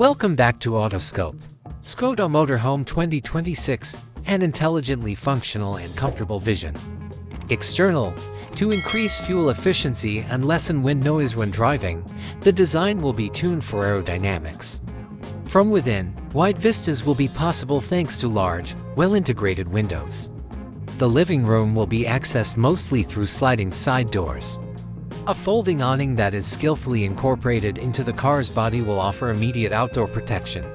Welcome back to Autoscope. Skoda Motorhome 2026, an intelligently functional and comfortable vision. External. To increase fuel efficiency and lessen wind noise when driving, the design will be tuned for aerodynamics. From within, wide vistas will be possible thanks to large, well-integrated windows. The living room will be accessed mostly through sliding side doors. A folding awning that is skillfully incorporated into the car's body will offer immediate outdoor protection.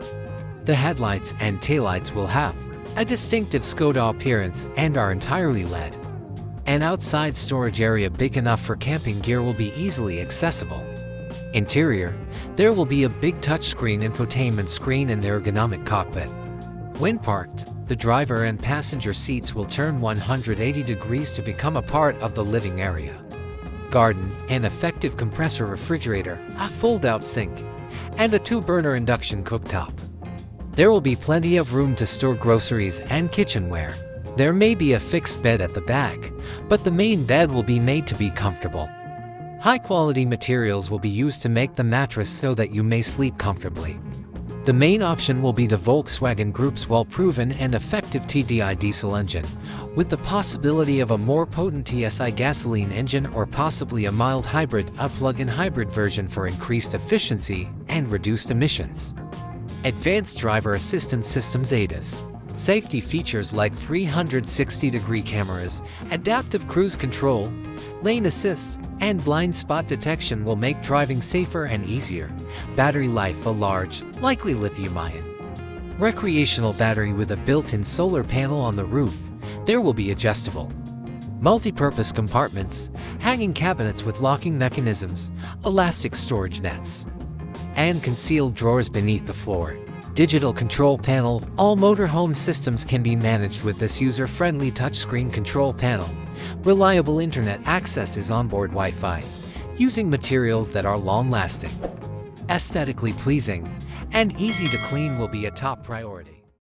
The headlights and taillights will have a distinctive Skoda appearance and are entirely LED. An outside storage area big enough for camping gear will be easily accessible. Interior, there will be a big touchscreen infotainment screen and ergonomic cockpit. When parked, the driver and passenger seats will turn 180 degrees to become a part of the living area. Garden, an effective compressor refrigerator, a fold-out sink, and a 2-burner induction cooktop. There will be plenty of room to store groceries and kitchenware. There may be a fixed bed at the back, but the main bed will be made to be comfortable. High-quality materials will be used to make the mattress so that you may sleep comfortably. The main option will be the Volkswagen Group's well-proven and effective TDI diesel engine, with the possibility of a more potent TSI gasoline engine or possibly a mild hybrid, a plug-in hybrid version for increased efficiency and reduced emissions. Advanced Driver Assistance Systems ADAS. Safety features like 360-degree cameras, adaptive cruise control, lane assist, and blind spot detection will make driving safer and easier. Battery life: a large, likely lithium-ion recreational battery with a built-in solar panel on the roof. There will be adjustable multipurpose compartments, hanging cabinets with locking mechanisms, elastic storage nets, and concealed drawers beneath the floor. Digital control panel. All motorhome systems can be managed with this user-friendly touchscreen control panel. Reliable internet access is onboard Wi-Fi, using materials that are long-lasting. Aesthetically pleasing and easy to clean will be a top priority.